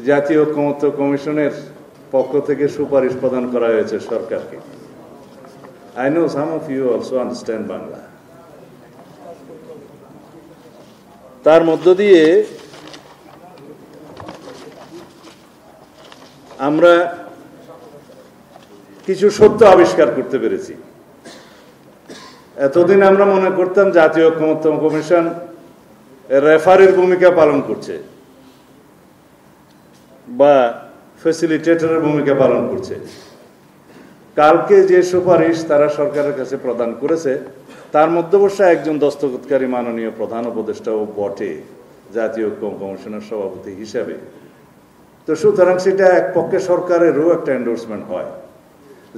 জাতীয় ঐকমত্য কমিশনের পক্ষ থেকে সুপারিশ প্রদান করা হয়েছে সরকারকে। I know some of you also understand Bangla. তার মধ্য দিয়ে আমরা কিছু সত্য আবিষ্কার করতে পেরেছি। এতদিন আমরা মনে করতাম জাতীয় ঐকমত্য কমিশন রেফারির ভূমিকা পালন করছে বা ফ্যাসিলিটেটরের ভূমিকা পালন করছে। কালকে যে সুপারিশ তারা সরকারের কাছে প্রদান করেছে তার মধ্যে অবশ্য একজন দস্তখতকারী মাননীয় প্রধান উপদেষ্টাও বটে জাতীয় ঐকমত্য কমিশনের সভাপতি হিসাবে। তো সুতরাং সেটা এক পক্ষে সরকারেরও একটা এন্ডোর্সমেন্ট হয়,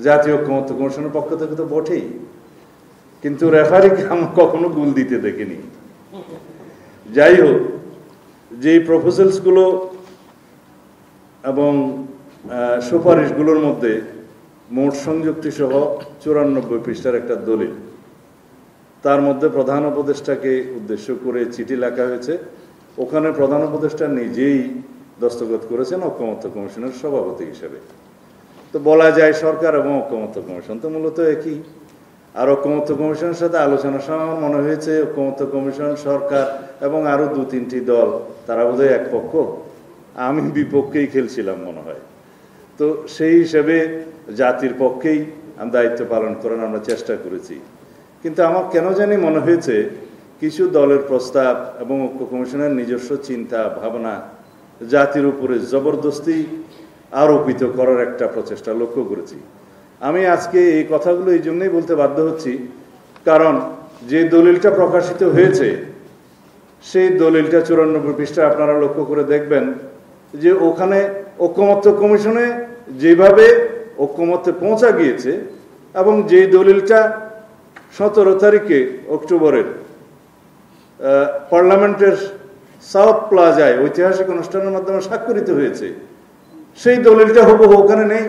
জাতীয় ঐকমত্য কমিশনের পক্ষ থেকে তো বটেই, কিন্তু রেফারিকে আমরা কখনো গুল দিতে দেখিনি। যাই হোক, যেই প্রপোজালসগুলো এবং সুপারিশগুলোর মধ্যে মোট সংযুক্তি সহ 94 পৃষ্ঠার একটা দলিল, তার মধ্যে প্রধান উপদেষ্টাকে উদ্দেশ্য করে চিঠি লেখা হয়েছে। ওখানে প্রধান উপদেষ্টা নিজেই দস্তখত করেছেন ঐকমত্য কমিশনের সভাপতি হিসেবে। তো বলা যায় সরকার এবং ঐকমত্য কমিশন তো মূলত একই। আর ঐকমত্য কমিশনের সাথে আলোচনার সময় আমার মনে হয়েছে ঐকমত্য কমিশন, সরকার এবং আরো 2-3টি দল তারা বোধহয় এক পক্ষ, আমি বিপক্ষেই খেলছিলাম মনে হয়। তো সেই হিসেবে জাতির পক্ষেই দায়িত্ব পালন করার আমরা চেষ্টা করেছি। কিন্তু আমার কেন জানি মনে হয়েছে কিছু দলের প্রস্তাব এবং ঐক্য কমিশনের নিজস্ব চিন্তা ভাবনা জাতির উপরে জবরদস্তি আরোপিত করার একটা প্রচেষ্টা লক্ষ্য করেছি। আমি আজকে এই কথাগুলো এই জন্যই বলতে বাধ্য হচ্ছি, কারণ যে দলিলটা প্রকাশিত হয়েছে সেই দলিলটা 94 পৃষ্ঠা আপনারা লক্ষ্য করে দেখবেন যে ওখানে ঐকমত্য কমিশনে যেভাবে ঐকমত্যে পৌঁছা গিয়েছে এবং যে দলিলটা 17 তারিখে অক্টোবরের পার্লামেন্টের সাউথ প্লাজায় ঐতিহাসিক অনুষ্ঠানের মাধ্যমে স্বাক্ষরিত হয়েছে, সেই দলিলটা হুবহু ওখানে নেই।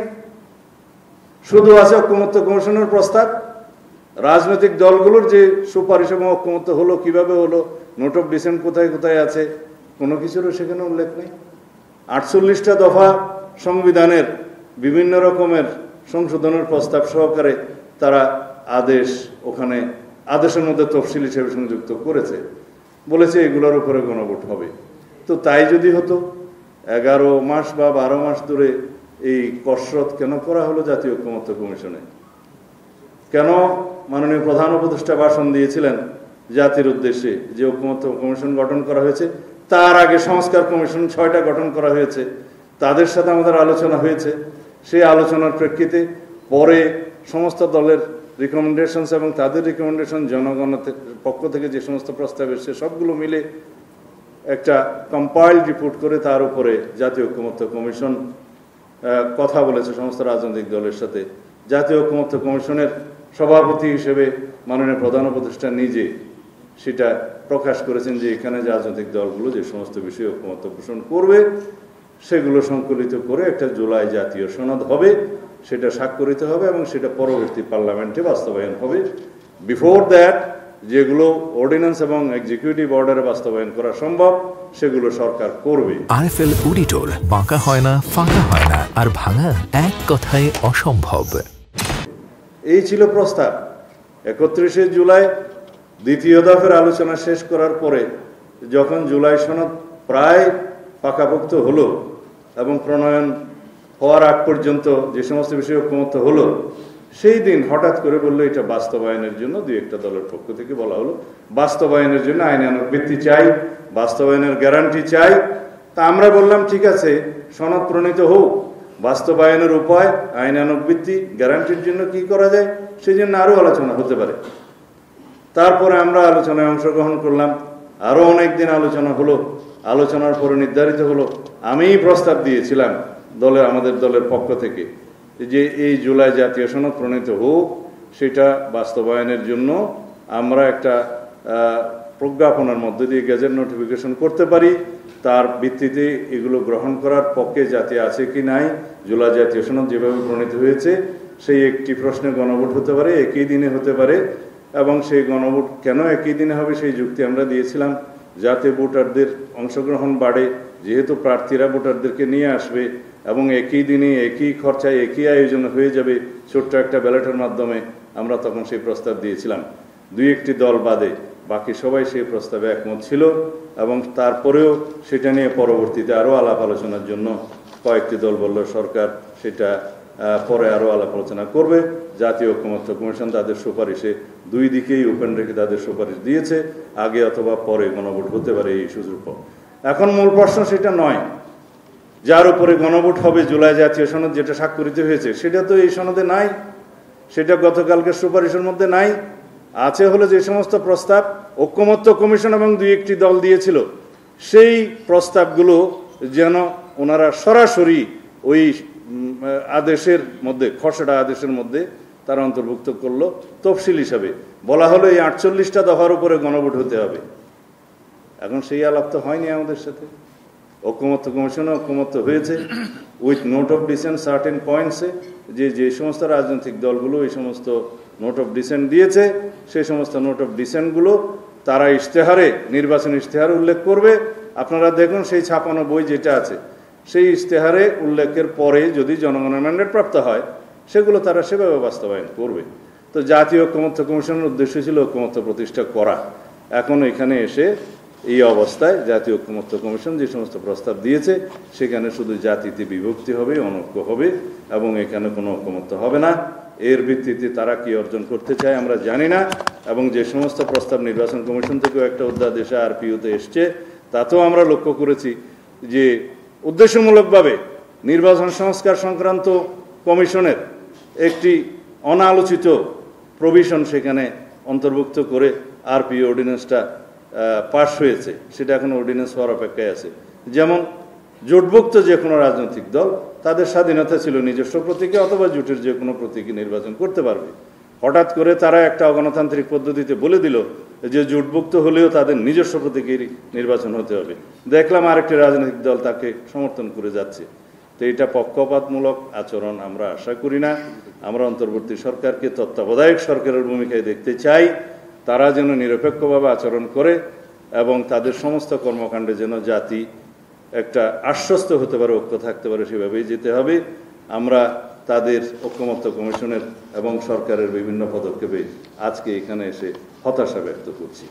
শুধু আছে ঐকমত্য কমিশনের প্রস্তাব, রাজনৈতিক দলগুলোর যে সুপারিশ এবং ঐকমত্য হলো, কিভাবে হলো, নোট অফ ডিসেন্ট কোথায় কোথায় আছে, কোনো কিছুরও সেখানে উল্লেখ নেই। 48টা দফা সংবিধানের বিভিন্ন রকমের সংশোধনের প্রস্তাব সহকারে তারা আদেশ ওখানে আদেশের মধ্যে তফসিল হিসেবে সংযুক্ত করেছে, বলেছে এগুলোর উপরে গণভোট হবে। তো তাই যদি হতো 11 মাস বা 12 মাস ধরে এই কসরত কেন করা হলো জাতীয় ঐকমত্য কমিশনে? কেন মাননীয় প্রধান উপদেষ্টা ভাষণ দিয়েছিলেন জাতির উদ্দেশ্যে যে ঐকমত্য কমিশন গঠন করা হয়েছে, তার আগে সংস্কার কমিশন 6টা গঠন করা হয়েছে, তাদের সাথে আমাদের আলোচনা হয়েছে। সেই আলোচনার প্রেক্ষিতে পরে সমস্ত দলের রিকমেন্ডেশনস এবং তাদের রিকমেন্ডেশন জনগণের পক্ষ থেকে যে সমস্ত প্রস্তাব এসেছে সবগুলো মিলে একটা কম্পাইল্ড রিপোর্ট করে তার উপরে জাতীয় ঐকমত্য কমিশন কথা বলেছে সমস্ত রাজনৈতিক দলের সাথে। জাতীয় ঐকমত্য কমিশনের সভাপতি হিসেবে মাননীয় প্রধান উপদেষ্টা নিজে সেটা প্রকাশ করেছেন যে এখানে রাজনৈতিক দলগুলো যে সমস্ত বিষয়ে ঐকমত্য পোষণ করবে সেগুলো সংকলিত করে একটা জুলাই জাতীয় সনদ হবে, সেটা স্বাক্ষরিত হবে এবং সেটা পরবর্তী পার্লামেন্টে বাস্তবায়ন হবে। বিফোর দ্যাট যেগুলো অর্ডিন্যান্স এবং এক্সিকিউটিভ অর্ডারে বাস্তবায়ন করা সম্ভব সেগুলো সরকার করবে। আরএফএল অডিটর, বাঁকা হয় না, ফাঁকা হয় না, আর ভাঙা এক কথায় অসম্ভব। এই ছিল প্রস্তাব। 31শে জুলাই দ্বিতীয় দফার আলোচনা শেষ করার পরে যখন জুলাই সনদ প্রায় পাকাপোক্ত হলো এবং প্রণয়ন হওয়ার আগ পর্যন্ত যে সমস্ত বিষয়ে ঐকমত্য হলো, সেই দিন হঠাৎ করে বললো এটা বাস্তবায়নের জন্য 2-1টা দলের পক্ষ থেকে বলা হলো বাস্তবায়নের জন্য আইনানুগ ভিত্তি চাই, বাস্তবায়নের গ্যারান্টি চাই। তা আমরা বললাম ঠিক আছে, সনদ প্রণীত হোক, বাস্তবায়নের উপায়, আইনানুগ ভিত্তি, গ্যারান্টির জন্য কি করা যায় সেই জন্য আরো আলোচনা হতে পারে। তারপরে আমরা আলোচনায় অংশগ্রহণ করলাম, আরো অনেকদিন আলোচনা হলো। আলোচনার পরে নির্ধারিত হলো, আমিই প্রস্তাব দিয়েছিলাম আমাদের দলের পক্ষ থেকে যে এই জুলাই জাতীয় সনদ প্রণীত হোক, সেটা বাস্তবায়নের জন্য আমরা একটা প্রজ্ঞাপনের মধ্যে দিয়ে গেজেট নোটিফিকেশন করতে পারি, তার ভিত্তিতে এগুলো গ্রহণ করার পক্ষে জাতি আছে কি নাই, জুলাই জাতীয় সনদ যেভাবে প্রণীত হয়েছে সেই একটি প্রশ্নে গণভোট হতে পারে, একই দিনে হতে পারে, এবং সেই গণভোট কেন একই দিনে হবে সেই যুক্তি আমরা দিয়েছিলাম। যাতে ভোটারদের অংশগ্রহণ বাড়ে, যেহেতু প্রার্থীরা ভোটারদেরকে নিয়ে আসবে এবং একই দিনে একই খরচায় একই আয়োজন হয়ে যাবে ছোট্ট একটা ব্যালটের মাধ্যমে, আমরা তখন সেই প্রস্তাব দিয়েছিলাম। দুই একটি দল বাদে বাকি সবাই সেই প্রস্তাবে একমত ছিল এবং তারপরেও সেটা নিয়ে পরবর্তীতে আরও আলাপ আলোচনার জন্য কয়েকটি দল বলল সরকার সেটা পরে আরও আলাপ আলোচনা করবে। জাতীয় ঐকমত্য কমিশন তাদের সুপারিশে দুই দিকেই ওপেন রেখে তাদের সুপারিশ দিয়েছে, আগে অথবা পরে গণভোট হতে পারে এই সুযোগ। এখন মূল প্রশ্ন সেটা নয়, যার উপরে গণভোট হবে জুলাই জাতীয় সনদ যেটা স্বাক্ষরিত হয়েছে সেটা তো এই সনদে নাই, সেটা গতকালকের সুপারিশের মধ্যে নাই। আছে হলো যে সমস্ত প্রস্তাব ঐকমত্য কমিশন এবং দুই একটি দল দিয়েছিল, সেই প্রস্তাবগুলো যেন ওনারা সরাসরি ওই আদেশের মধ্যে, খসড়া আদেশের মধ্যে তারা অন্তর্ভুক্ত করলো তফসিল হিসাবে। বলা হলো এই 48টা দফার উপরে গণভোট হতে হবে। এখন সেই আলাপ তো হয়নি আমাদের সাথে। ঐকমত্য কমিশনে ঐকমত্য হয়েছে with note of dissent certain পয়েন্টসে, যে সমস্ত রাজনৈতিক দলগুলো এই সমস্ত নোট অফ ডিসেন্ট দিয়েছে সেই সমস্ত নোট অফ ডিসেন্টগুলো তারা ইশতেহারে, নির্বাচন ইশতেহারে উল্লেখ করবে। আপনারা দেখুন সেই ছাপানো বই যেটা আছে সেই ইশতেহারে উল্লেখের পরে যদি জনগণের ম্যান্ডেট প্রাপ্ত হয় সেগুলো তারা সেভাবে বাস্তবায়ন করবে। তো জাতীয় ঐকমত্য কমিশনের উদ্দেশ্য ছিল ঐকমত্য প্রতিষ্ঠা করা। এখন এখানে এসে এই অবস্থায় জাতীয় ঐকমত্য কমিশন যে সমস্ত প্রস্তাব দিয়েছে সেখানে শুধু জাতিতে বিভক্তি হবে, অনৈক্য হবে এবং এখানে কোনো ঐকমত্য হবে না। এর ভিত্তিতে তারা কি অর্জন করতে চায় আমরা জানি না। এবং যে সমস্ত প্রস্তাব নির্বাচন কমিশন থেকেও একটা অধ্যাদেশে আরপিওতে এসছে তাতেও আমরা লক্ষ্য করেছি যে উদ্দেশ্যমূলকভাবে নির্বাচন সংস্কার সংক্রান্ত কমিশনের একটি অনালোচিত প্রভিশন সেখানে অন্তর্ভুক্ত করে আরপিও অর্ডিন্যান্সটা পাশ হয়েছে, সেটা এখন অর্ডিন্যান্স হওয়ার অপেক্ষায় আছে। যেমন জোটভুক্ত যে কোনো রাজনৈতিক দল তাদের স্বাধীনতা ছিল নিজস্ব প্রতীকে অথবা জোটের যে কোনো প্রতীকে নির্বাচন করতে পারবে। হঠাৎ করে তারা একটা অগণতান্ত্রিক পদ্ধতিতে বলে দিল যে জোটভুক্ত হলেও তাদের নিজস্ব প্রতীকের নির্বাচন হতে হবে। দেখলাম আরেকটি রাজনৈতিক দল তাকে সমর্থন করে যাচ্ছে। তো এটা পক্ষপাতমূলক আচরণ আমরা আশা করি না। আমরা অন্তর্বর্তী সরকারকে তত্ত্বাবধায়ক সরকারের ভূমিকায় দেখতে চাই। তারা যেন নিরপেক্ষভাবে আচরণ করে এবং তাদের সমস্ত কর্মকাণ্ডে যেন জাতি একটা আশ্বস্ত হতে পারে, ঐক্য থাকতে পারে, সেভাবেই যেতে হবে। আমরা তাদের ঐকমত্য কমিশনের এবং সরকারের বিভিন্ন পদক্ষেপে আজকে এখানে এসে হতাশা ব্যক্ত করছি।